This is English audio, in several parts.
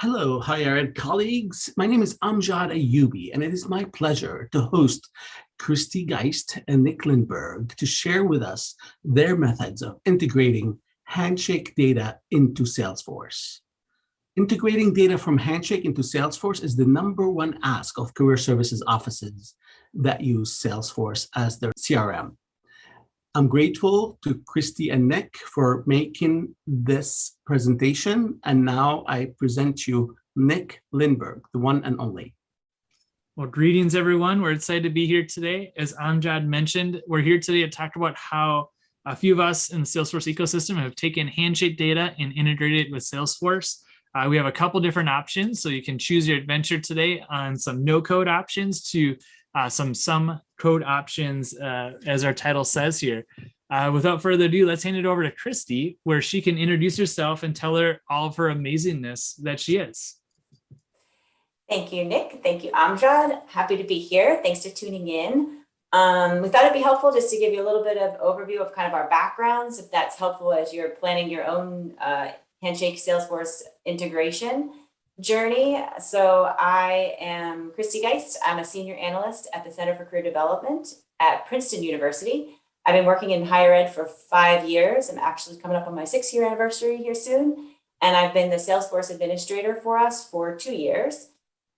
Hello, hired colleagues. My name is Amjad Ayubi, and it is my pleasure to host Kristi Geist and Nick Lindberg to share with us their methods of integrating Handshake data into Salesforce. Integrating data from Handshake into Salesforce is the number one ask of career services offices that use Salesforce as their CRM. I'm grateful to Kristi and Nick for making this presentation. And now I present you Nick Lindberg, the one and only. Well, greetings, everyone. We're excited to be here today. As Amjad mentioned, we're here today to talk about how a few of us in the Salesforce ecosystem have taken Handshake data and integrated it with Salesforce. We have a couple different options, so you can choose your adventure today on some no-code options to some code options, as our title says here. Without further ado, let's hand it over to Kristi, where she can introduce herself and tell her all of her amazingness that she is. Thank you, Nick. Thank you, Amjad. Happy to be here. Thanks for tuning in. We thought it'd be helpful just to give you a little bit of overview of kind of our backgrounds, if that's helpful as you're planning your own Handshake Salesforce integration journey. So I am Kristi Geist. I'm a senior analyst at the Center for Career Development at Princeton University. I've been working in higher ed for 5 years. I'm actually coming up on my 6-year anniversary here soon. And I've been the Salesforce administrator for us for 2 years.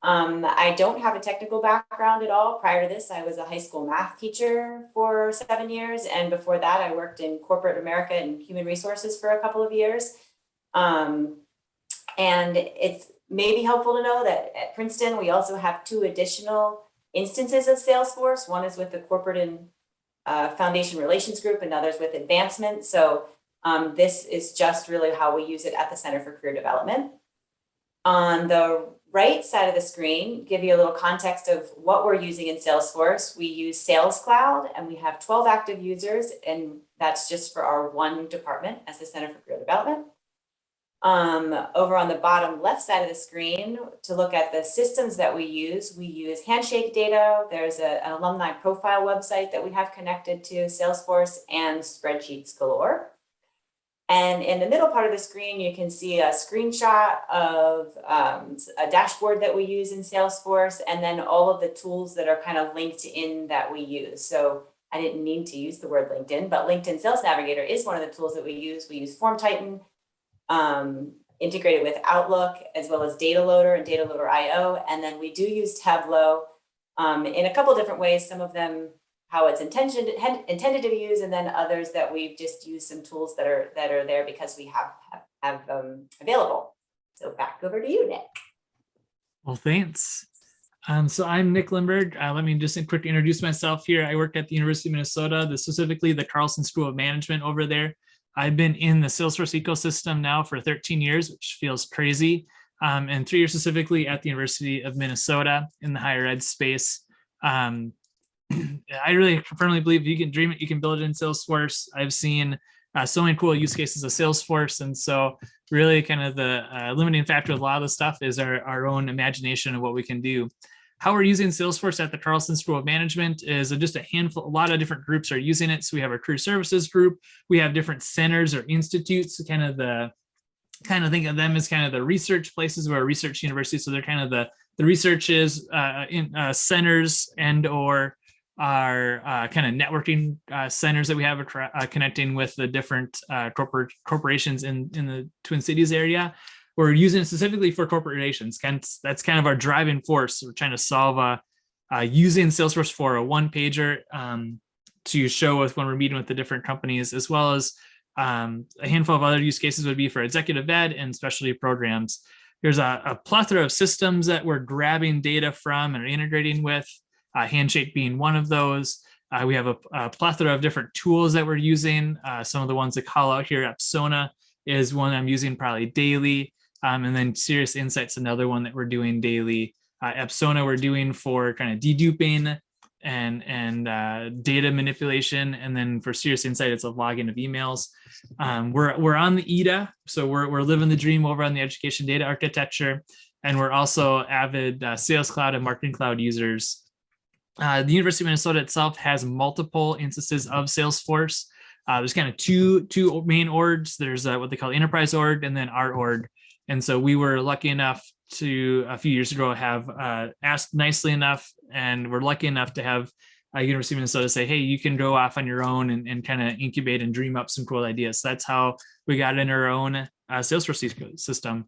I don't have a technical background at all. Prior to this, I was a high school math teacher for 7 years. And before that, I worked in corporate America and human resources for a couple of years. And it's maybe helpful to know that at Princeton, we also have 2 additional instances of Salesforce. One is with the corporate and foundation relations group, and others with advancement. So this is just really how we use it at the Center for Career Development. On the right side of the screen, give you a little context of what we're using in Salesforce. We use Sales Cloud, and we have 12 active users, and that's just for our one department as the Center for Career Development. Over on the bottom left side of the screen, to look at the systems that we use Handshake data. There's an alumni profile website that we have connected to Salesforce, and spreadsheets galore. And in the middle part of the screen, you can see a screenshot of a dashboard that we use in Salesforce, and then all of the tools that are kind of linked in that we use. So I didn't mean to use the word LinkedIn, but LinkedIn Sales Navigator is one of the tools that we use. We use Form Titan, integrated with Outlook, as well as Data Loader and Data Loader IO. And then we do use Tableau in a couple different ways, some of them how it's intended to be used, and then others that we've just used some tools that are there because we have available. So back over to you, Nick. Well, thanks. So I'm Nick Lindberg. Let me just quickly introduce myself here. I work at the University of Minnesota, specifically the Carlson School of Management over there. I've been in the Salesforce ecosystem now for 13 years, which feels crazy, and 3 years specifically at the University of Minnesota in the higher ed space. I really firmly believe you can dream it, you can build it in Salesforce. I've seen so many cool use cases of Salesforce, and so really kind of the limiting factor of a lot of the stuff is our own imagination of what we can do. How we're using Salesforce at the Carlson School of Management is just a lot of different groups are using it. So we have our career services group, we have different centers or institutes, kind of think of them as kind of the research places. We're a research university, so they're kind of the researches in centers and or our kind of networking centers that we have connecting with the different corporations in the Twin Cities area. We're using it specifically for corporations. That's kind of our driving force. We're trying to solve using Salesforce for a one-pager to show us when we're meeting with the different companies, as well as a handful of other use cases would be for executive ed and specialty programs. There's a plethora of systems that we're grabbing data from and integrating with, Handshake being one of those. We have a plethora of different tools that we're using. Some of the ones that call out here, Apsona is one I'm using probably daily. And then Serious Insights, another one that we're doing daily. Apsona we're doing for kind of deduping and data manipulation. And then for Serious Insight, it's a login of emails. We're on the EDA, so we're living the dream over on the education data architecture. And we're also avid Sales Cloud and Marketing Cloud users. The University of Minnesota itself has multiple instances of Salesforce. There's kind of two main orgs. There's what they call enterprise org and then our org. And so we were lucky enough to, a few years ago, have asked nicely enough, and we're lucky enough to have University of Minnesota say, hey, you can go off on your own and kind of incubate and dream up some cool ideas. So that's how we got in our own Salesforce system.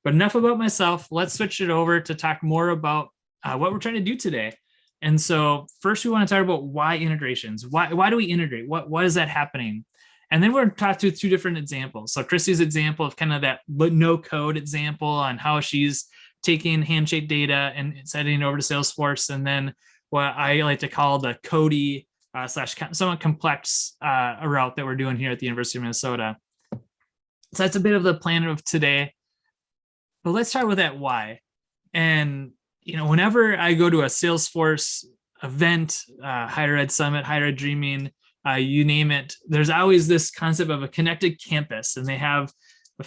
But enough about myself. Let's switch it over to talk more about what we're trying to do today. And so first we want to talk about why integrations. Why do we integrate? What is that happening? And then we're going to talk through two different examples. So Kristi's example of kind of that no code example on how she's taking Handshake data and sending it over to Salesforce. And then what I like to call the Cody slash somewhat complex route that we're doing here at the University of Minnesota. So that's a bit of the plan of today. But let's start with that why. And whenever I go to a Salesforce event, higher ed summit, higher ed dreaming, you name it, there's always this concept of a connected campus, and they have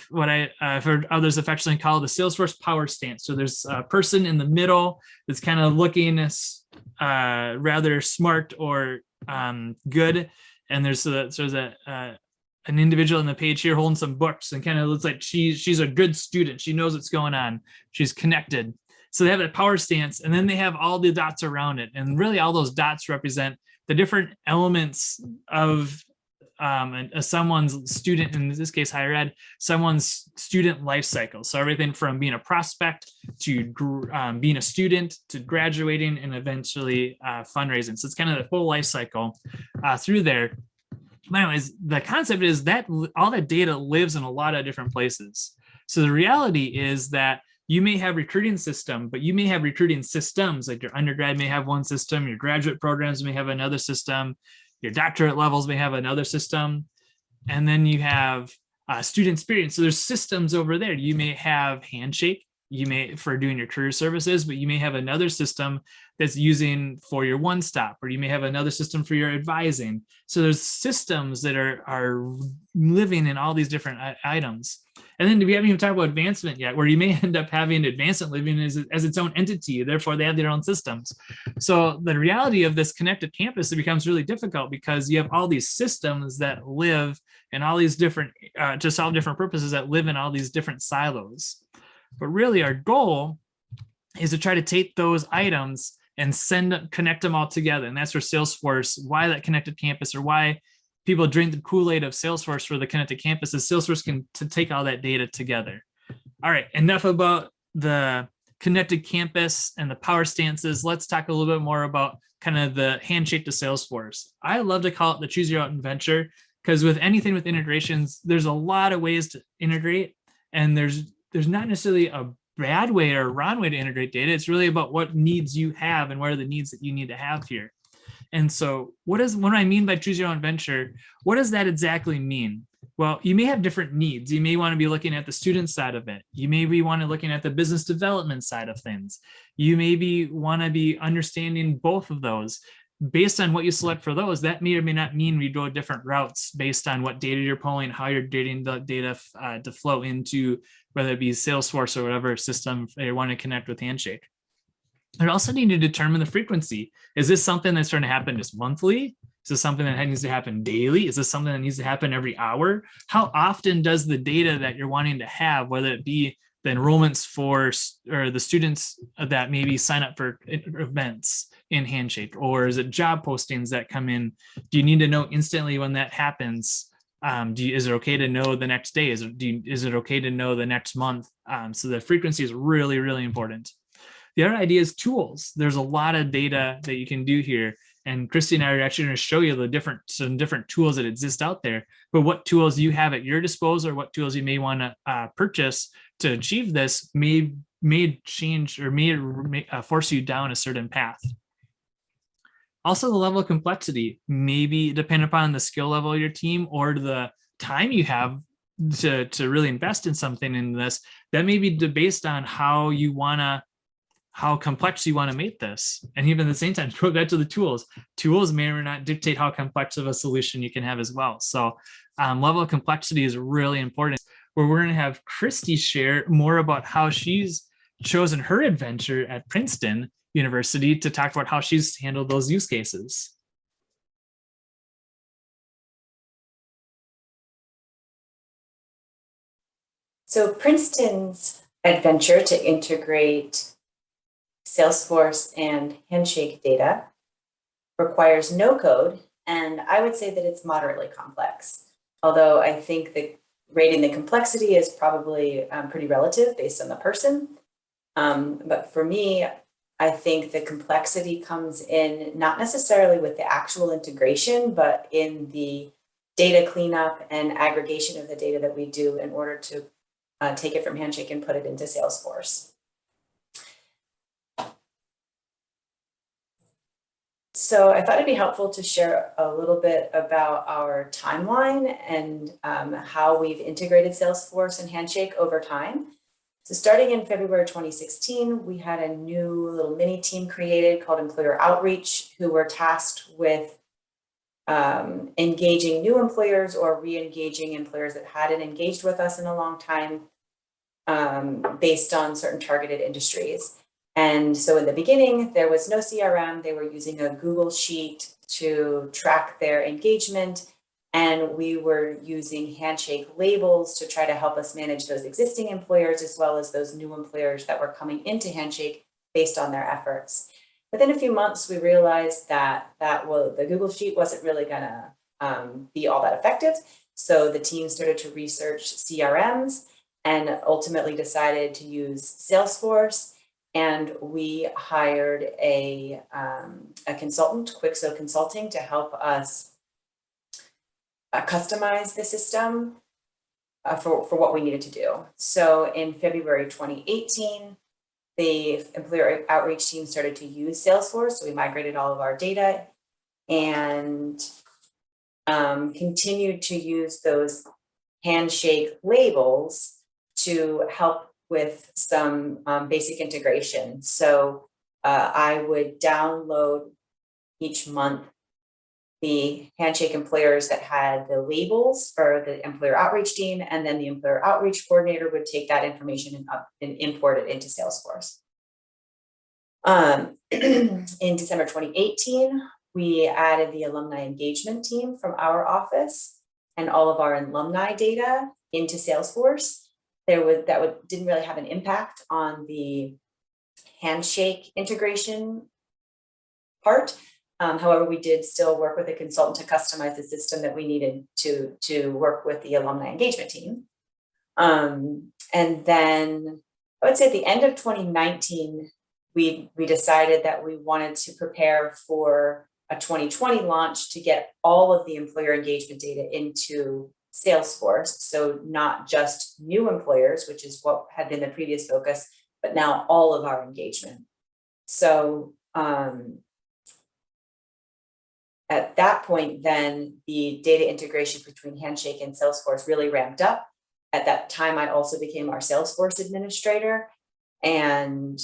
what I've heard others affectionately call the Salesforce power stance. So there's a person in the middle that's kind of looking rather smart or good, and there's an individual on the page here holding some books and kind of looks like she's a good student. She knows what's going on. She's connected. So they have that power stance, and then they have all the dots around it. And really all those dots represent the different elements of someone's student, in this case, higher ed, someone's student life cycle. So everything from being a prospect to being a student to graduating and eventually fundraising. So it's kind of the full life cycle through there. But anyways, the concept is that all that data lives in a lot of different places. So the reality is that you may have recruiting system, but you may have recruiting systems. Like your undergrad may have one system, your graduate programs may have another system, your doctorate levels may have another system, and then you have student experience. So there's systems over there. You may have Handshake, for doing your career services, but you may have another system that's using for your one-stop, or you may have another system for your advising. So there's systems that are living in all these different items. And then we haven't even talked about advancement yet, where you may end up having advancement living as its own entity. Therefore, they have their own systems. So the reality of this connected campus, it becomes really difficult because you have all these systems that live in all these different, to solve different purposes, that live in all these different silos. But really our goal is to try to take those items and connect them all together. And that's where Salesforce, why that connected campus, or why people drink the Kool-Aid of Salesforce for the connected campus, is Salesforce can take all that data together. All right, enough about the connected campus and the power stances. Let's talk a little bit more about kind of the handshake to Salesforce. I love to call it the choose your own adventure, because with anything with integrations, there's a lot of ways to integrate, and there's not necessarily a bad way or a wrong way to integrate data. It's really about what needs you have and what are the needs that you need to have here. And so what do I mean by choose your own adventure? What does that exactly mean? Well, you may have different needs. You may want to be looking at the student side of it. You may be looking at the business development side of things. You maybe want to be understanding both of those. Based on what you select for those, that may or may not mean we go different routes based on what data you're pulling, how you're getting the data to flow into, whether it be Salesforce or whatever system you want to connect with Handshake. You also need to determine the frequency. Is this something that's going to happen just monthly? Is this something that needs to happen daily? Is this something that needs to happen every hour? How often does the data that you're wanting to have, whether it be the enrollments for or the students that maybe sign up for events in Handshake, or is it job postings that come in? Do you need to know instantly when that happens? Is it okay to know the next day? Is it okay to know the next month? So the frequency is really, really important. The other idea is tools. There's a lot of data that you can do here. And Kristi and I are actually going to show you some different tools that exist out there, but what tools you have at your disposal, or what tools you may want to purchase to achieve this may change or may force you down a certain path. Also, the level of complexity may be dependent upon the skill level of your team or the time you have to really invest in something in this. That may be based on how complex you want to make this. And even at the same time, go back to the tools. Tools may or may not dictate how complex of a solution you can have as well. So level of complexity is really important. Where we're going to have Kristi share more about how she's chosen her adventure at Princeton University to talk about how she's handled those use cases. So Princeton's adventure to integrate Salesforce and Handshake data requires no code, and I would say that it's moderately complex. Although I think that rating the complexity is probably pretty relative based on the person. But for me, I think the complexity comes in not necessarily with the actual integration, but in the data cleanup and aggregation of the data that we do in order to take it from Handshake and put it into Salesforce. So I thought it'd be helpful to share a little bit about our timeline and how we've integrated Salesforce and Handshake over time. So starting in February 2016, we had a new little mini team created called Employer Outreach, who were tasked with engaging new employers or re-engaging employers that hadn't engaged with us in a long time based on certain targeted industries. And so in the beginning, there was no CRM. They were using a Google Sheet to track their engagement. And we were using Handshake labels to try to help us manage those existing employers as well as those new employers that were coming into Handshake based on their efforts. Within a few months, we realized that the Google Sheet wasn't really gonna be all that effective. So the team started to research CRMs and ultimately decided to use Salesforce. And we hired a consultant, Quixo Consulting, to help us customize the system for what we needed to do. So in February 2018, the Employer Outreach team started to use Salesforce. So we migrated all of our data and continued to use those Handshake labels to help with some basic integration. So I would download each month the Handshake employers that had the labels for the Employer Outreach team, and then the Employer Outreach coordinator would take that information and import it into Salesforce. In December 2018, we added the alumni engagement team from our office and all of our alumni data into Salesforce. Didn't really have an impact on the Handshake integration part. However, we did still work with a consultant to customize the system that we needed to work with the alumni engagement team. And then I would say at the end of 2019, we decided that we wanted to prepare for a 2020 launch to get all of the employer engagement data into Salesforce. So not just new employers, which is what had been the previous focus, but now all of our engagement. So at that point, then the data integration between Handshake and Salesforce really ramped up. At that time, I also became our Salesforce administrator. And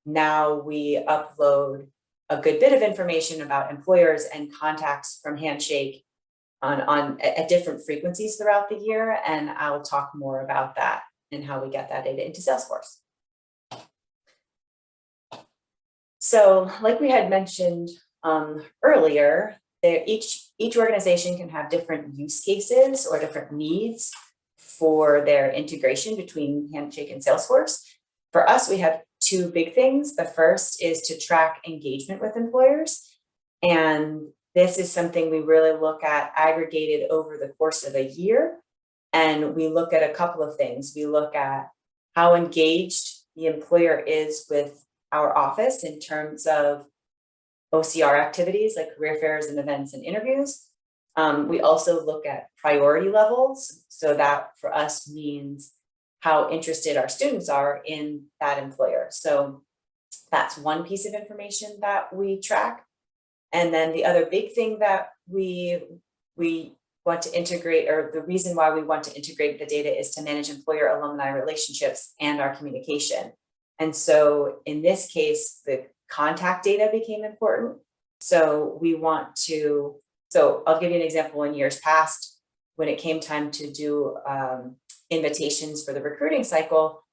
now we upload a good bit of information about employers and contacts from Handshake at different frequencies throughout the year. And I'll talk more about that and how we get that data into Salesforce. So like we had mentioned earlier, each organization can have different use cases or different needs for their integration between Handshake and Salesforce. For us, we have two big things. The first is to track engagement with employers. And this is something we really look at aggregated over the course of a year. And we look at a couple of things. We look at how engaged the employer is with our office in terms of OCR activities like career fairs and events and interviews. We also look at priority levels. So that for us means how interested our students are in that employer. So that's one piece of information that we track. And then the other big thing that we want to integrate, or the reason why we want to integrate the data, is to manage employer alumni relationships and our communication. And so in this case, the contact data became important. So I'll give you an example. In years past, when it came time to do invitations for the recruiting cycle,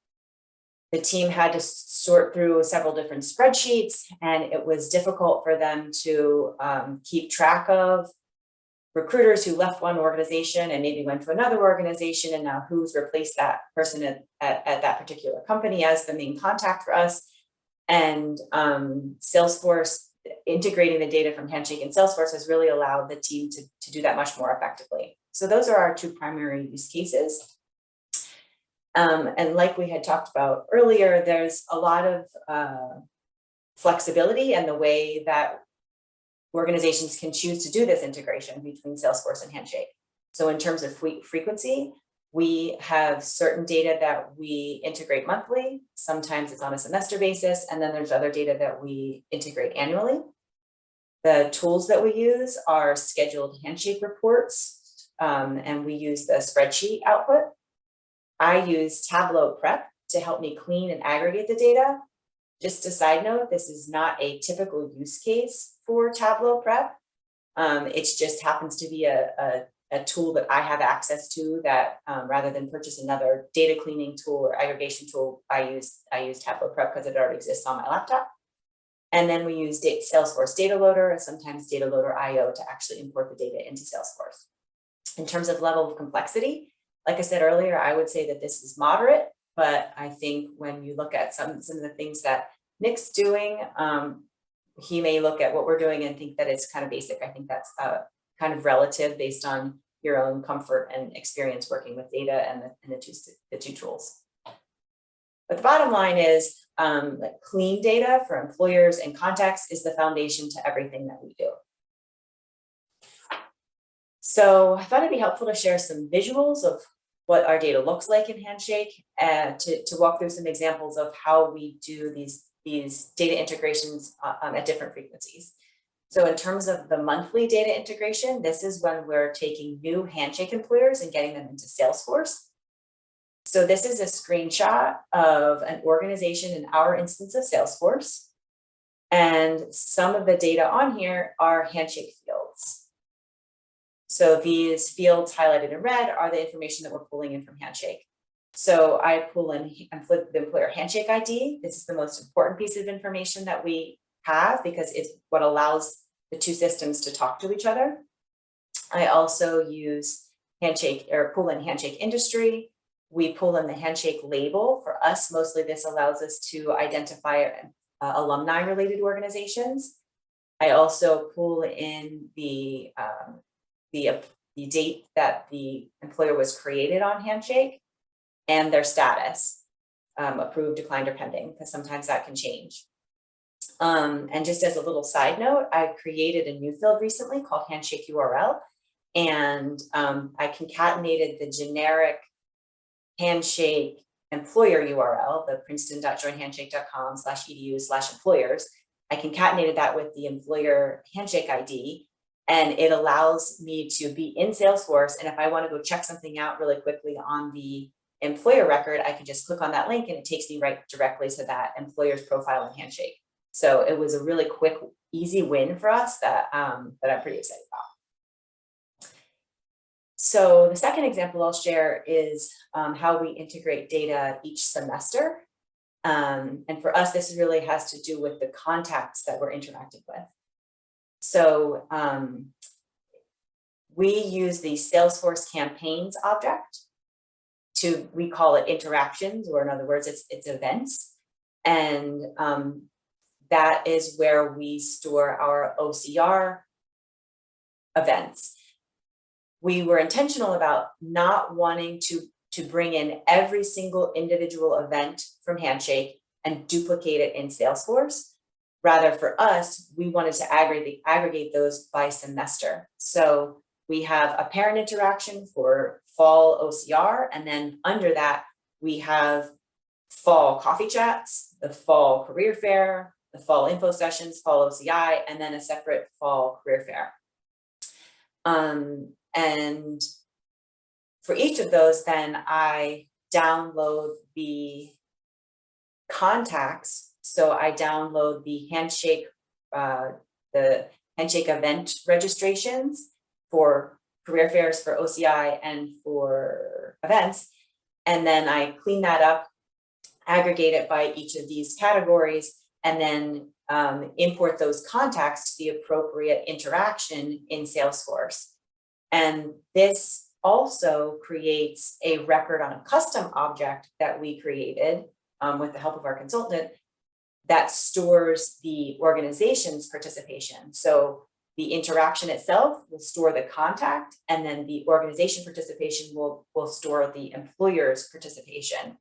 the team had to sort through several different spreadsheets, and it was difficult for them to keep track of recruiters who left one organization and maybe went to another organization, and now who's replaced that person at that particular company as the main contact for us. And Salesforce, integrating the data from Handshake and Salesforce has really allowed the team to do that much more effectively. So those are our two primary use cases. And like we had talked about earlier, there's a lot of flexibility in the way that organizations can choose to do this integration between Salesforce and Handshake. So in terms of frequency, we have certain data that we integrate monthly. Sometimes it's on a semester basis, and then there's other data that we integrate annually. The tools that we use are scheduled Handshake reports, and we use the spreadsheet output. I use Tableau Prep to help me clean and aggregate the data. Just a side note, this is not a typical use case for Tableau Prep. It just happens to be a tool that I have access to that rather than purchase another data cleaning tool or aggregation tool, I use Tableau Prep because it already exists on my laptop. And then we use Salesforce Data Loader and sometimes Data Loader IO to actually import the data into Salesforce. In terms of level of complexity, like I said earlier, I would say that this is moderate, but I think when you look at some of the things that Nick's doing, he may look at what we're doing and think that it's kind of basic. I think that's kind of relative based on your own comfort and experience working with data and the two tools. But the bottom line is that clean data for employers and contacts is the foundation to everything that we do. So I thought it'd be helpful to share some visuals of what our data looks like in Handshake and to walk through some examples of how we do these data integrations at different frequencies. So in terms of the monthly data integration, this is when we're taking new Handshake employers and getting them into Salesforce. So this is a screenshot of an organization in our instance of Salesforce. And some of the data on here are Handshake fields. So these fields highlighted in red are the information that we're pulling in from Handshake. So I pull in the employer Handshake ID. This is the most important piece of information that we have because it's what allows the two systems to talk to each other. I also use Handshake or pull in Handshake industry. We pull in the Handshake label. For us, mostly this allows us to identify alumni related organizations. I also pull in the date that the employer was created on Handshake and their status, approved, declined, or pending, because sometimes that can change. And just as a little side note, I created a new field recently called Handshake URL, and I concatenated the generic Handshake employer URL, the princeton.joinhandshake.com/edu/employers. I concatenated that with the employer Handshake ID, and it allows me to be in Salesforce. And if I want to go check something out really quickly on the employer record, I can just click on that link and it takes me right directly to that employer's profile in Handshake. So it was a really quick, easy win for us that I'm pretty excited about. So the second example I'll share is how we integrate data each semester. And for us, this really has to do with the contacts that we're interacting with. So we use the Salesforce campaigns object we call it interactions, or in other words, it's events. And that is where we store our OCR events. We were intentional about not wanting to bring in every single individual event from Handshake and duplicate it in Salesforce. Rather, for us, we wanted to aggregate those by semester. So we have a parent interaction for fall OCR, and then under that, we have fall coffee chats, the fall career fair, the fall info sessions, fall OCI, and then a separate fall career fair. And for each of those, then I download the contacts. So I download the Handshake event registrations for career fairs, for OCI, and for events. And then I clean that up, aggregate it by each of these categories, and then import those contacts to the appropriate interaction in Salesforce. And this also creates a record on a custom object that we created with the help of our consultant that stores the organization's participation. So the interaction itself will store the contact, and then the organization participation will store the employer's participation.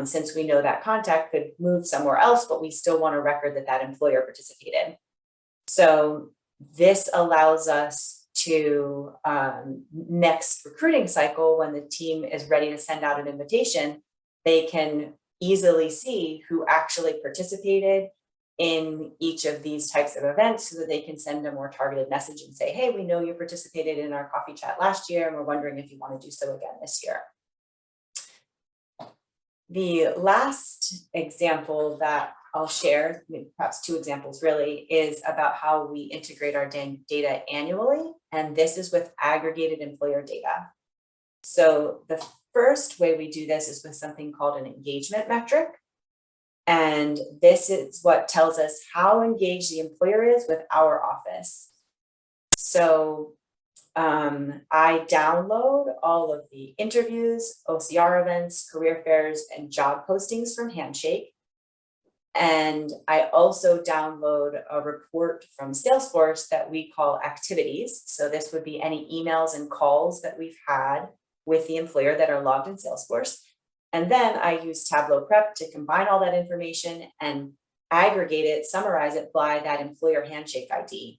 Since we know that contact could move somewhere else, but we still want a record that that employer participated. So this allows us to, next recruiting cycle, when the team is ready to send out an invitation, they can easily see who actually participated in each of these types of events, so that they can send a more targeted message and say, hey, we know you participated in our coffee chat last year, and we're wondering if you want to do so again this year. The last example that I'll share, perhaps two examples really, is about how we integrate our data annually, and this is with aggregated employer data. So the first way we do this is with something called an engagement metric. And this is what tells us how engaged the employer is with our office. So I download all of the interviews, OCR events, career fairs, and job postings from Handshake. And I also download a report from Salesforce that we call activities. So this would be any emails and calls that we've had with the employer that are logged in Salesforce. And then I use Tableau Prep to combine all that information and aggregate it, summarize it by that employer Handshake ID,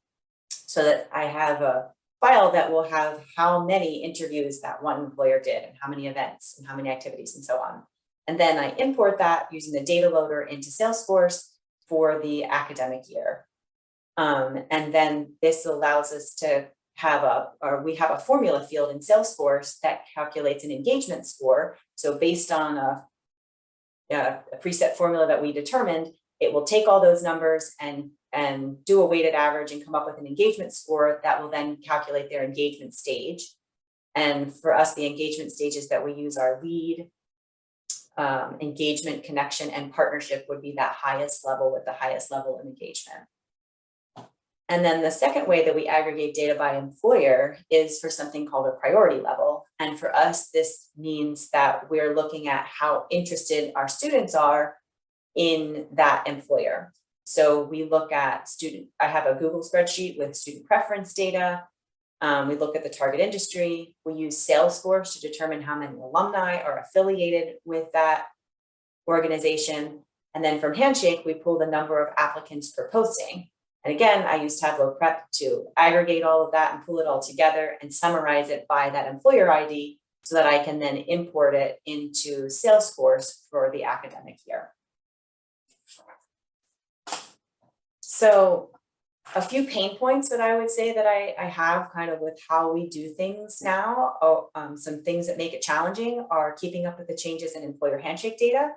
so that I have a file that will have how many interviews that one employer did, and how many events, and how many activities, and so on. And then I import that using the data loader into Salesforce for the academic year. And then this allows us to have we have a formula field in Salesforce that calculates an engagement score. So based on a preset formula that we determined, it will take all those numbers and do a weighted average and come up with an engagement score that will then calculate their engagement stage. And for us, the engagement stages that we use are lead, engagement, connection, and partnership would be that highest level with the highest level of engagement. And then the second way that we aggregate data by employer is for something called a priority level. And for us, this means that we're looking at how interested our students are in that employer. So we look at I have a Google spreadsheet with student preference data. We look at the target industry. We use Salesforce to determine how many alumni are affiliated with that organization. And then from Handshake, we pull the number of applicants per posting. And again, I use Tableau Prep to aggregate all of that and pull it all together and summarize it by that employer ID, so that I can then import it into Salesforce for the academic year. So a few pain points that I would say that I have kind of with how we do things now. Some things that make it challenging are keeping up with the changes in employer Handshake data.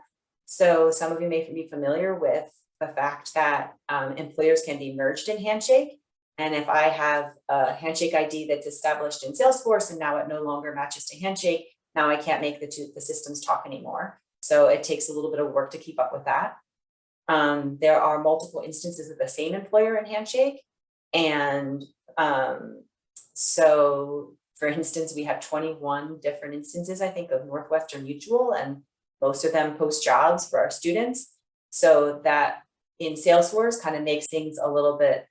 So some of you may be familiar with the fact that employers can be merged in Handshake. And if I have a Handshake ID that's established in Salesforce and now it no longer matches to Handshake, now I can't make the systems talk anymore. So it takes a little bit of work to keep up with that. There are multiple instances of the same employer in Handshake. And so for instance, we have 21 different instances, I think, of Northwestern Mutual, and most of them post jobs for our students. So that in Salesforce kind of makes things a little bit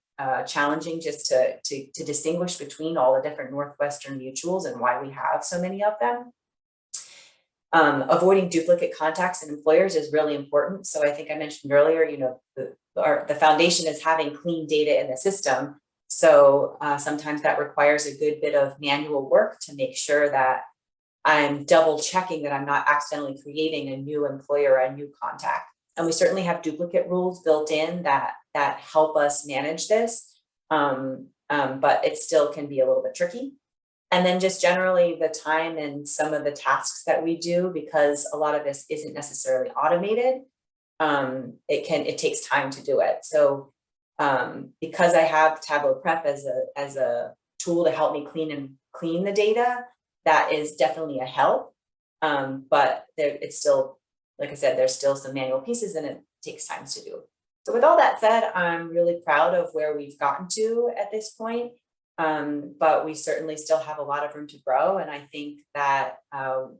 challenging just to distinguish between all the different Northwestern Mutuals and why we have so many of them. Avoiding duplicate contacts and employers is really important. So I think I mentioned earlier, the foundation is having clean data in the system. So sometimes that requires a good bit of manual work to make sure that I'm double checking that I'm not accidentally creating a new employer, a new contact. And we certainly have duplicate rules built in that help us manage this, but it still can be a little bit tricky. And then just generally the time and some of the tasks that we do, because a lot of this isn't necessarily automated, it takes time to do it. So because I have Tableau Prep as a tool to help me clean the data, that is definitely a help. But it's still, like I said, there's still some manual pieces and it takes time to do. So with all that said, I'm really proud of where we've gotten to at this point. but we certainly still have a lot of room to grow. And I think that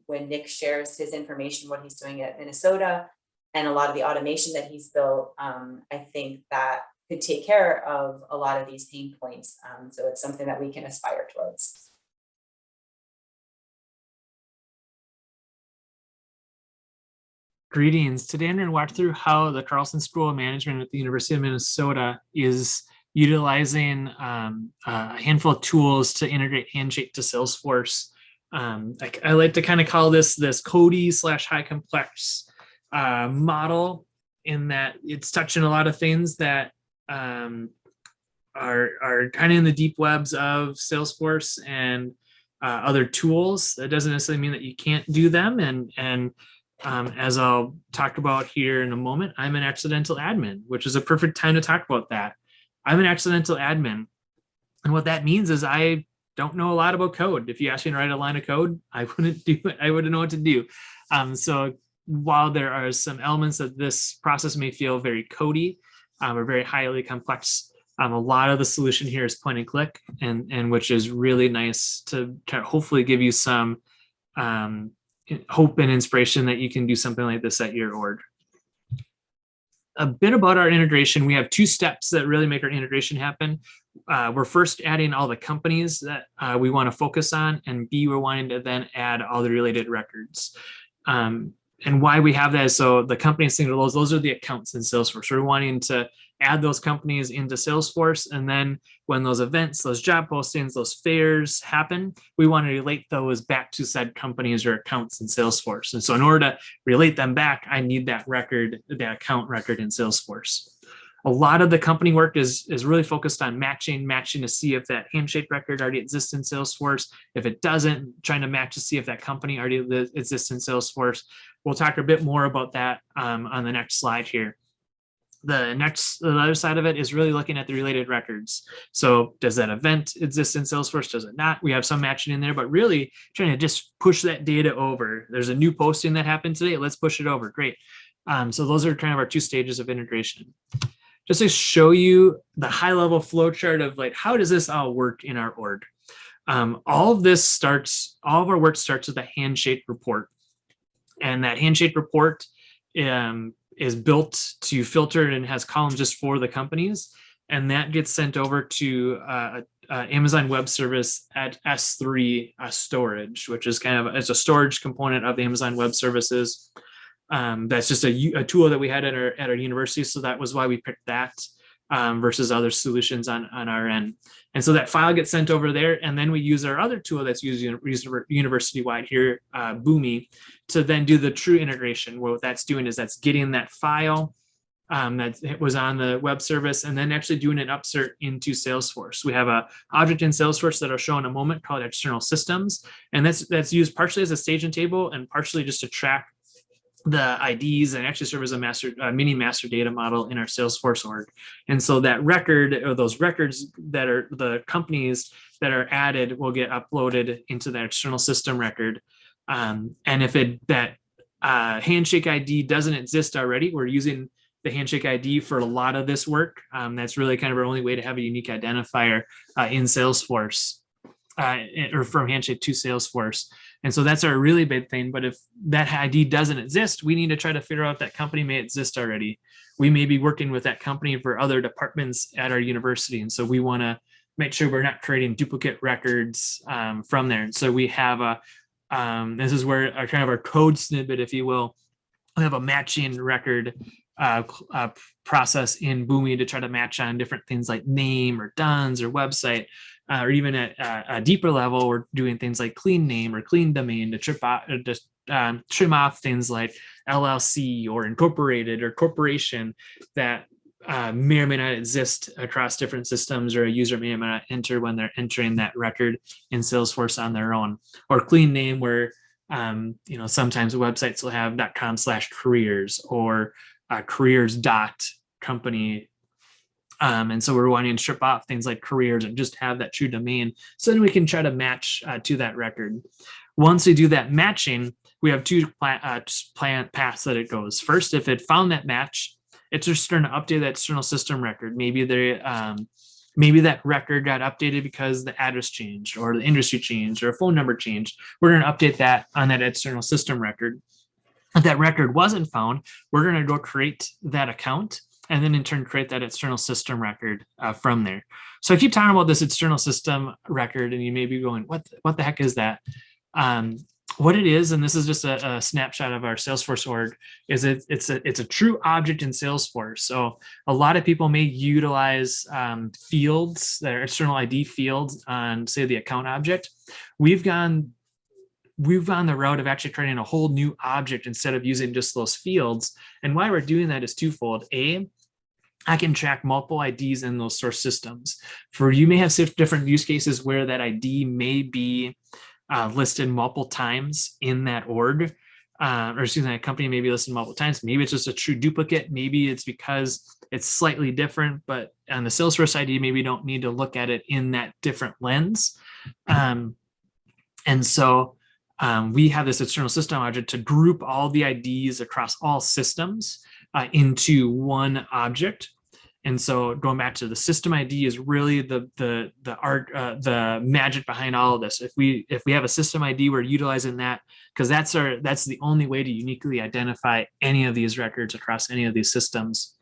when Nick shares his information, what he's doing at Minnesota, and a lot of the automation that he's built, I think that could take care of a lot of these pain points. So it's something that we can aspire towards. Greetings. Today I'm going to walk through how the Carlson School of Management at the University of Minnesota is utilizing a handful of tools to integrate Handshake to Salesforce. I like to kind of call this Cody / high complex model, in that it's touching a lot of things that are kind of in the deep webs of Salesforce and other tools. That doesn't necessarily mean that you can't do them. And as I'll talk about here in a moment, I'm an accidental admin, which is a perfect time to talk about that. I'm an accidental admin. And what that means is I don't know a lot about code. If you ask me to write a line of code, I wouldn't do it. I wouldn't know what to do. So while there are some elements that this process may feel very codey or very highly complex, a lot of the solution here is point and click, and which is really nice to hopefully give you some hope and inspiration that you can do something like this at your org. A bit about our integration. We have 2 steps that really make our integration happen. We're first adding all the companies that we want to focus on, and B, we're wanting to then add all the related records. And why we have that is so the companies single those are the accounts in Salesforce. We're wanting to add those companies into Salesforce, and then when those events, those job postings, those fairs happen, we want to relate those back to said companies or accounts in Salesforce. And so in order to relate them back, I need that record, that account record in Salesforce. A lot of the company work is really focused on matching to see if that Handshake record already exists in Salesforce. If it doesn't, trying to match to see if that company already exists in Salesforce. We'll talk a bit more about that on the next slide here. The other side of it is really looking at the related records. So does that event exist in Salesforce? Does it not? We have some matching in there, but really trying to just push that data over. There's a new posting that happened today. Let's push it over. Great. So those are kind of our 2 stages of integration. Just to show you the high level flow chart of like, how does this all work in our org? All of our work starts with a Handshake report. And that Handshake report is built to filter and has columns just for the companies. And that gets sent over to Amazon Web Service at S3 storage, which is it's a storage component of the Amazon Web Services. That's just a tool that we had at our university. So that was why we picked that versus other solutions on our end. And so that file gets sent over there, and then we use our other tool that's used university-wide here, Boomi, to then do the true integration. What that's doing is that's getting that file that was on the web service and then actually doing an upsert into Salesforce. We have an object in Salesforce that I'll show in a moment called external systems. And that's used partially as a staging table and partially just to track the IDs and actually serve as a mini master data model in our Salesforce org. And so that record, or those records that are the companies that are added, will get uploaded into that external system record. And if that Handshake ID doesn't exist already, we're using the Handshake ID for a lot of this work. That's really kind of our only way to have a unique identifier in Salesforce, or from Handshake to Salesforce. And so that's our really big thing. But if that ID doesn't exist, we need to try to figure out if that company may exist already. We may be working with that company for other departments at our university. And so we want to make sure we're not creating duplicate records from there. And so we have this is where our code snippet, if you will, we have a matching record process in Boomi to try to match on different things like name or DUNS or website. Or even at a deeper level, we're doing things like clean name or clean domain to trim off things like LLC or incorporated or corporation that may or may not exist across different systems, or a user may or may not enter when they're entering that record in Salesforce on their own. Or clean name, where sometimes websites will have .com/careers or careers.company. And so we're wanting to strip off things like careers and just have that true domain, so then we can try to match to that record. Once we do that matching, we have 2 paths that it goes. First, if it found that match, it's just going to update that external system record. Maybe maybe that record got updated because the address changed or the industry changed or a phone number changed. We're going to update that on that external system record. If that record wasn't found, we're going to go create that account and then in turn create that external system record from there. So I keep talking about this external system record, and you may be going, what the heck is that? What it is, and this is just a snapshot of our Salesforce org, is it's a true object in Salesforce. So a lot of people may utilize fields, their external ID fields on, say, the account object. We've gone the route of actually creating a whole new object instead of using just those fields. And why we're doing that is twofold. A, I can track multiple IDs in those source systems. For you may have different use cases where that ID may be listed multiple times in that org, or excuse me, a company may be listed multiple times. Maybe it's just a true duplicate. Maybe it's because it's slightly different, but on the Salesforce ID, maybe you don't need to look at it in that different lens. And so we have this external system object to group all the IDs across all systems into one object. And so going back to the system ID is really the magic behind all of this. If we have a system ID, we're utilizing that because that's the only way to uniquely identify any of these records across any of these systems.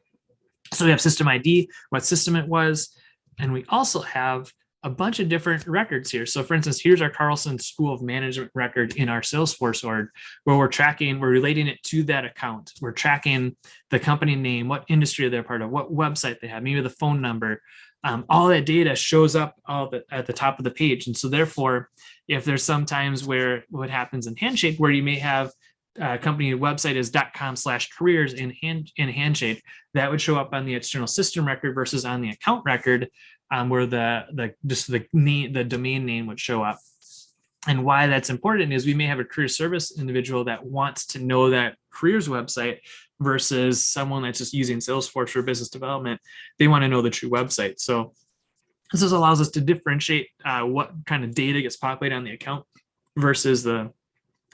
So we have system ID, what system it was, and we also have a bunch of different records here. So for instance, here's our Carlson School of Management record in our Salesforce org, where we're relating it to that account. We're tracking the company name, what industry they're part of, what website they have, maybe the phone number. All that data shows up at the top of the page. And so therefore, if there's sometimes where what happens in Handshake, where you may have company website is .com/careers in Handshake, that would show up on the external system record versus on the account record, where the domain name would show up. And why that's important is we may have a career service individual that wants to know that careers website versus someone that's just using Salesforce for business development. They want to know the true website. So this just allows us to differentiate what kind of data gets populated on the account versus the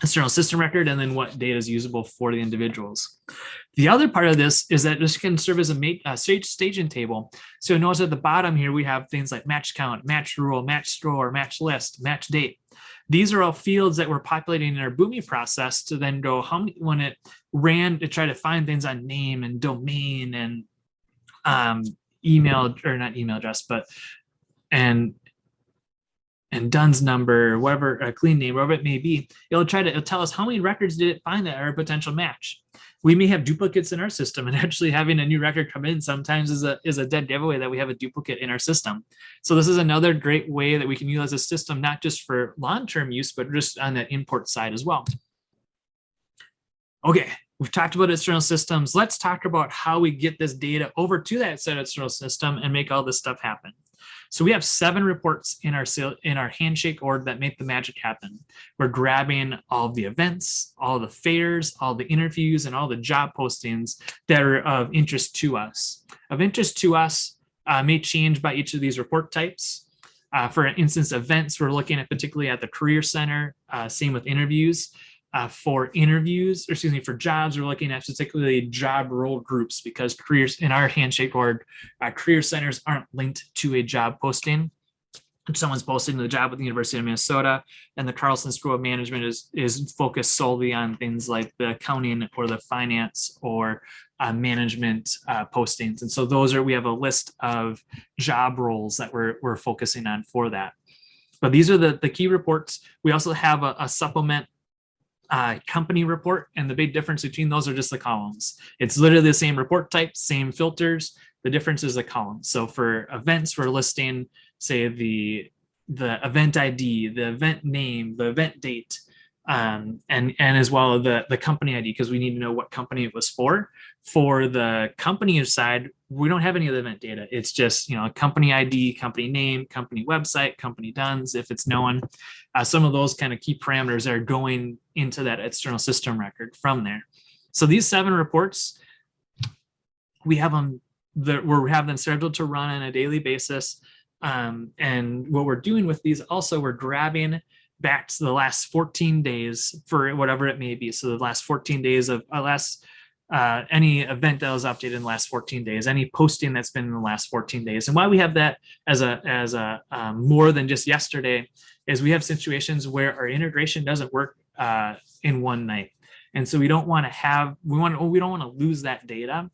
external system record, and then what data is usable for the individuals. The other part of this is that this can serve as a staging table. So notice at the bottom here, we have things like match count, match rule, match store, match list, match date. These are all fields that we're populating in our Boomi process to then go, when it ran to try to find things on name and domain and email, or not email address, but and Dunn's number, whatever, a clean name, whatever it may be, it'll tell us how many records did it find that are a potential match. We may have duplicates in our system, and actually having a new record come in sometimes is a dead giveaway that we have a duplicate in our system. So this is another great way that we can utilize this system, not just for long-term use, but just on the import side as well. Okay, we've talked about external systems. Let's talk about how we get this data over to that set external system and make all this stuff happen. So we have 7 reports in our Handshake org that make the magic happen. We're grabbing all the events, all the fairs, all the interviews, and all the job postings that are of interest to us. Of interest to us may change by each of these report types. For instance, events, we're looking at particularly at the Career Center, same with interviews. For jobs, we're looking at particularly job role groups, because careers in our Handshake org, career centers aren't linked to a job posting. If someone's posting the job with the University of Minnesota, and the Carlson School of Management is focused solely on things like the accounting or the finance or management postings. And so we have a list of job roles that we're focusing on for that. But these are the key reports. We also have a supplement company report, and the big difference between those are just the columns. It's literally the same report type, same filters. The difference is the columns. So for events, we're listing, say, the event ID, the event name, the event date, and as well the company ID, because we need to know what company it was for. For the company side, we don't have any of the event data. It's just, company ID, company name, company website, company Dunn's, if it's known. Some of those kind of key parameters are going into that external system record from there. So these 7 reports, we have them scheduled to run on a daily basis. And what we're doing with these also, we're grabbing back to the last 14 days for whatever it may be. So the last 14 days of last any event that was updated in the last 14 days, any posting that's been in the last 14 days. And why we have that as a more than just yesterday is we have situations where our integration doesn't work in one night. And so we don't want to lose that data.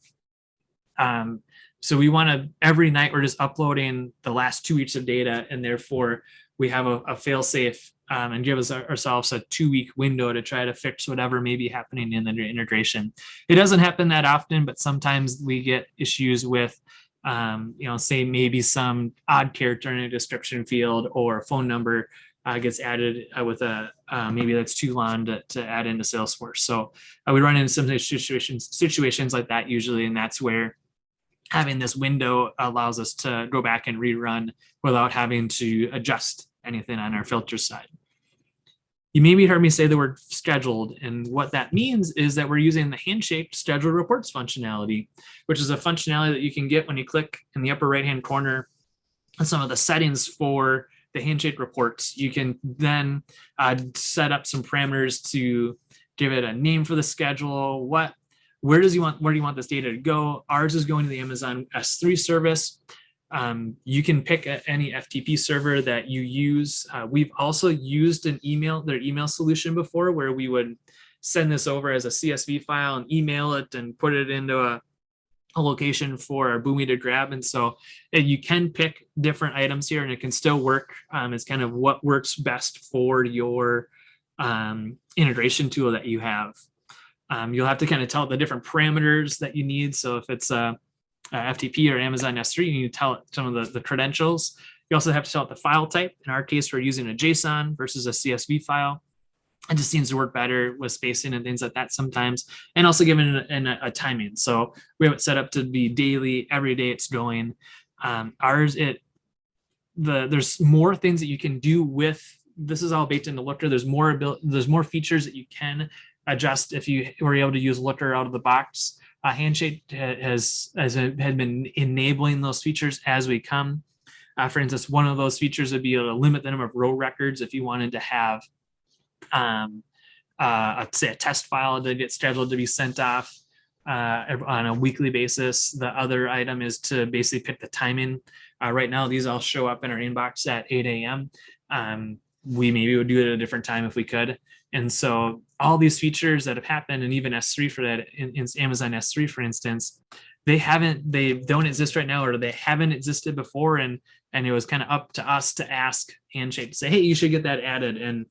So we want to, every night we're just uploading the last 2 weeks of data, and therefore we have a fail safe and give ourselves a 2-week window to try to fix whatever may be happening in the integration. It doesn't happen that often, but sometimes we get issues with, say maybe some odd character in a description field, or a phone number gets added with maybe that's too long to add into Salesforce. So we run into some situations like that usually, and that's where having this window allows us to go back and rerun without having to adjust anything on our filter side. You maybe heard me say the word scheduled, and what that means is that we're using the Handshake scheduled reports functionality, which is a functionality that you can get when you click in the upper right-hand corner on some of the settings for the Handshake reports. You can then set up some parameters to give it a name for the schedule, where do you want this data to go? Ours is going to the Amazon S3 service. You can pick any FTP server that you use. We've also used their email solution before, where we would send this over as a CSV file and email it and put it into a location for our Boomi to grab. And so you can pick different items here, and it can still work. It's kind of what works best for your integration tool that you have. You'll have to kind of tell it the different parameters that you need. So if it's a FTP or Amazon S3, you need to tell it some of the credentials. You also have to tell it the file type. In our case, we're using a JSON versus a CSV file. It just seems to work better with spacing and things like that sometimes, and also given a timing. So we have it set up to be daily, every day it's going. There's more things that you can do with this. Is all baked into Looker. There's more features that you can adjust if you were able to use Looker out of the box. Handshake had been enabling those features as we come. For instance, one of those features would be able to limit the number of row records if you wanted to have, say, a test file to get scheduled to be sent off on a weekly basis. The other item is to basically pick the timing. Right now, these all show up in our inbox at 8 a.m. We maybe would do it at a different time if we could. And so all these features that have happened, and even S3 for that, in Amazon S3, for instance, they don't exist right now, or they haven't existed before. And it was kind of up to us to ask Handshake to say, hey, you should get that added. And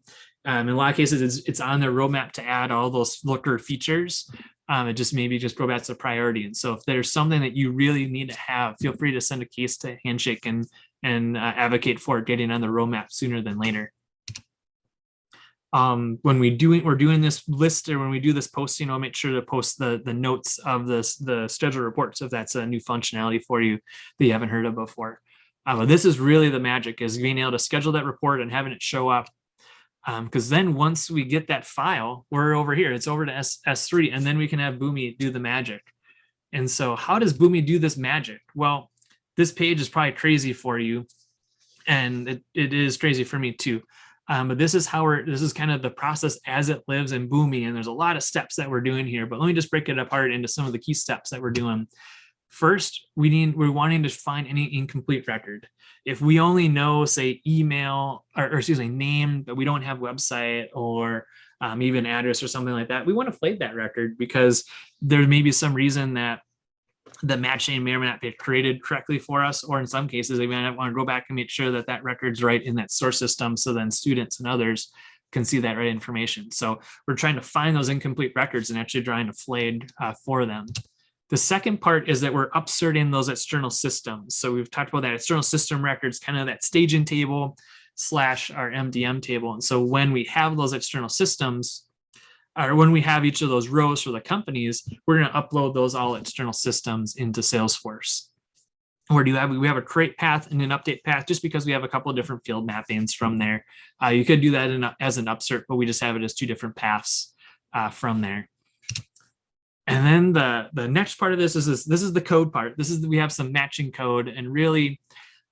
in a lot of cases, it's on their roadmap to add all those Looker features. It just maybe go back to priority. And so if there's something that you really need to have, feel free to send a case to Handshake and advocate for getting on the roadmap sooner than later. When we're doing this list, or when we do this posting, I'll make sure to post the notes of the schedule reports if that's a new functionality for you that you haven't heard of before. But this is really the magic, is being able to schedule that report and having it show up. Because then once we get that file, we're over here, it's over to S3, and then we can have Boomi do the magic. And so how does Boomi do this magic? Well, this page is probably crazy for you, and it is crazy for me too. But this is kind of the process as it lives in Boomi, and there's a lot of steps that we're doing here, but let me just break it apart into some of the key steps that we're doing. First, we're wanting to find any incomplete record. If we only know, say, email or name, but we don't have website or even address or something like that, we want to flag that record, because there may be some reason that the match chain may or may not be created correctly for us, or in some cases, we might want to go back and make sure that that record's right in that source system, so then students and others can see that right information. So we're trying to find those incomplete records and actually trying to flag for them. The second part is that we're upserting those external systems. So we've talked about that external system records, kind of that staging table / our MDM table. And so when we have those external systems, or when we have each of those rows for the companies, we're going to upload those all external systems into Salesforce. We have a create path and an update path, just because we have a couple of different field mappings from there. You could do that as an upsert, but we just have it as 2 different paths from there. And then the next part of this is the code part. We have some matching code, and really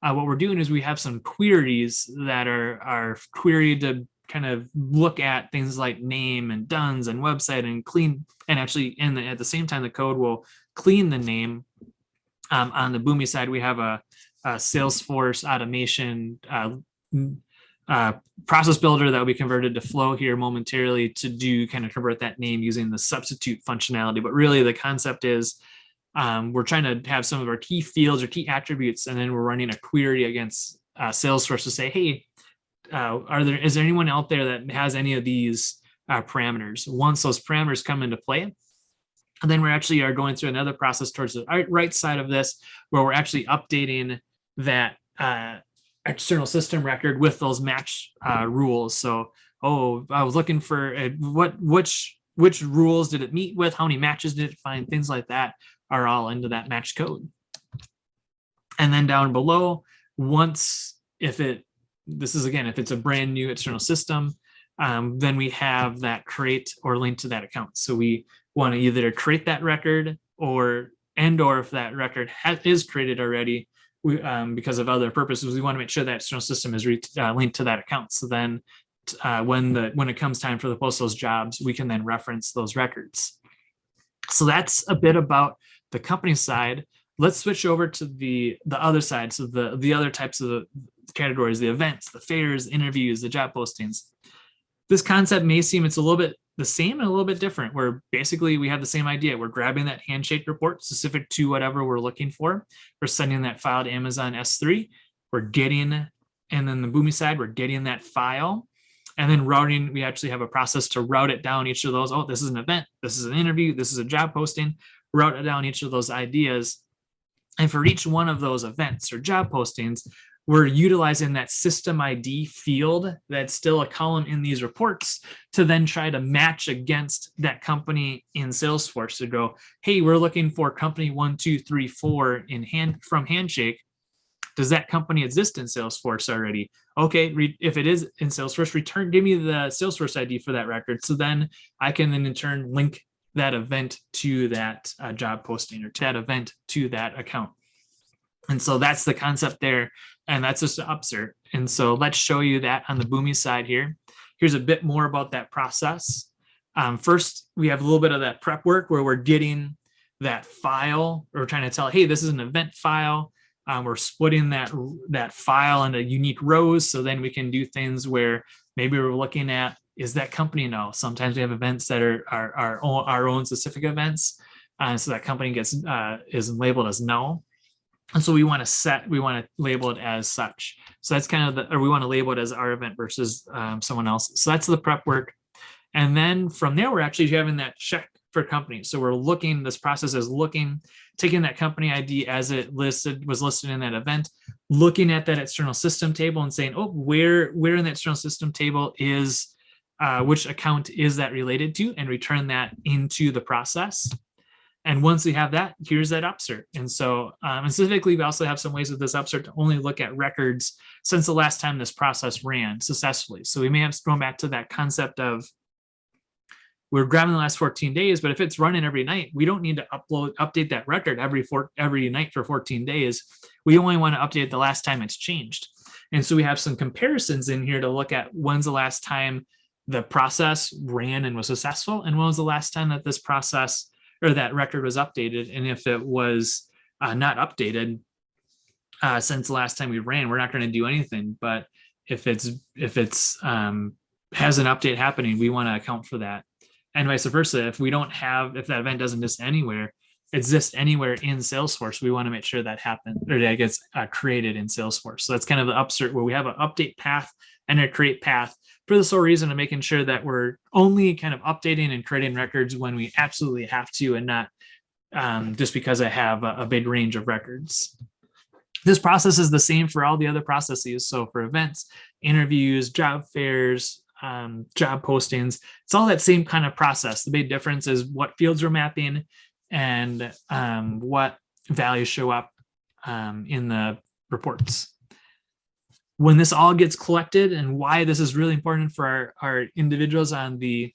what we're doing is we have some queries that are queried to kind of look at things like name and DUNS and website and clean, and actually at the same time, the code will clean the name. On the Boomi side, we have a Salesforce automation process builder that will be converted to Flow here momentarily to do kind of convert that name using the substitute functionality. But really the concept is we're trying to have some of our key fields or key attributes, and then we're running a query against Salesforce to say, hey, is there anyone out there that has any of these parameters? Once those parameters come into play, and then we actually are going through another process towards the right side of this, where we're actually updating that external system record with those match rules. So, I was looking for which rules did it meet with? How many matches did it find? Things like that are all into that match code. And then down below, if it's a brand new external system, then we have that create or link to that account. So we want to either create that record or if that record is created already, because of other purposes, we want to make sure that external system is linked to that account. So then when it comes time for the post those jobs, we can then reference those records. So that's a bit about the company side. Let's switch over to the other side. So the other types of the categories, the events, the fairs, interviews, the job postings. This concept may seem it's a little bit the same and a little bit different, where basically we have the same idea. We're grabbing that Handshake report specific to whatever we're looking for. We're sending that file to Amazon S3. And then the Boomi side, we're getting that file. And then routing, we actually have a process to route it down each of those. Oh, this is an event, this is an interview, this is a job posting. Route it down each of those ideas. And for each one of those events or job postings, we're utilizing that system ID field that's still a column in these reports to then try to match against that company in Salesforce to go, hey, we're looking for company 1, 2, 3, 4 from Handshake. Does that company exist in Salesforce already? Okay, if it is in Salesforce, give me the Salesforce ID for that record. So then I can then in turn link that event to that job posting, or to that event to that account. And so that's the concept there. And that's just an upsert. And so let's show you that on the Boomi side here. Here's a bit more about that process. First, we have a little bit of that prep work where we're getting that file. We're trying to tell, hey, this is an event file. We're splitting that file into unique rows. So then we can do things where maybe we're looking at, is that company no? Sometimes we have events that are our own specific events. So that company is labeled as no. And so we want to label it as such. So that's kind of we want to label it as our event versus someone else. So that's the prep work. And then from there, we're actually having that check for companies. So we're looking, this process is taking that company ID as it was listed in that event, looking at that external system table and saying, oh, where in the external system table is, which account is that related to, and return that into the process. And once we have that, here's that upsert. And so and specifically, we also have some ways with this upsert to only look at records since the last time this process ran successfully. So we may have to go back to that concept of we're grabbing the last 14 days, but if it's running every night, we don't need to update that record every night for 14 days. We only want to update the last time it's changed. And so we have some comparisons in here to look at when's the last time the process ran and was successful, and when was the last time that this process or that record was updated. And if it was not updated since the last time we ran, we're not going to do anything. But if it's has an update happening, we want to account for that. And vice versa, if that event doesn't exist anywhere in Salesforce, we want to make sure that happens, or that gets created in Salesforce. So that's kind of the upsert where we have an update path and a create path for the sole reason of making sure that we're only kind of updating and creating records when we absolutely have to, and not just because I have a big range of records. This process is the same for all the other processes. So for events, interviews, job fairs, job postings, it's all that same kind of process. The big difference is what fields we're mapping and what values show up in the reports. When this all gets collected, and why this is really important for our individuals on the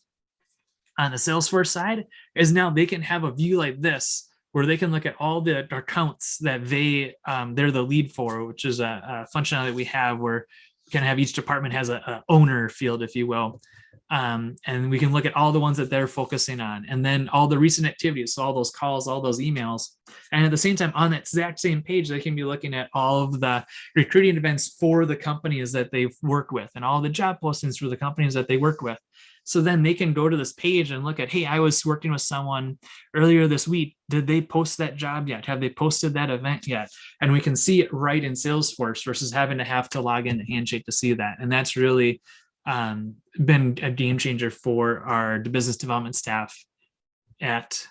Salesforce side, is now they can have a view like this, where they can look at all the accounts that they're the lead for, which is a functionality that we have where can have each department has a owner field, if you will. And we can look at all the ones that they're focusing on, and then all the recent activities, so all those calls, all those emails. And at the same time, on that exact same page, they can be looking at all of the recruiting events for the companies that they work with and all the job postings for the companies that they work with. So then they can go to this page and look at, hey, I was working with someone earlier this week. Did they post that job yet? Have they posted that event yet? And we can see it right in Salesforce versus having to have to log into Handshake to see that. And that's really been a game changer for the business development staff at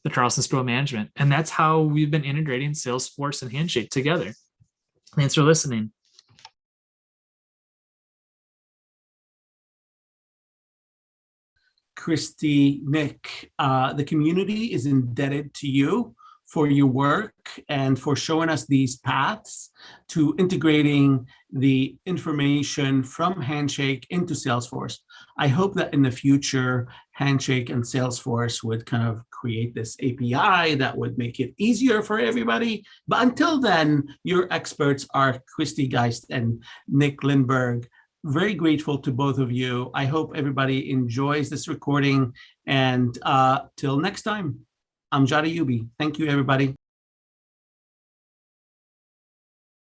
the Carlson School of Management. And that's how we've been integrating Salesforce and Handshake together. Thanks for listening. Kristi, Nick, the community is indebted to you for your work and for showing us these paths to integrating the information from Handshake into Salesforce. I hope that in the future, Handshake and Salesforce would kind of create this API that would make it easier for everybody. But until then, your experts are Kristi Geist and Nick Lindberg. Very grateful to both of you. I hope everybody enjoys this recording, and till next time, I'm Amjad Ayubi. Thank you, everybody.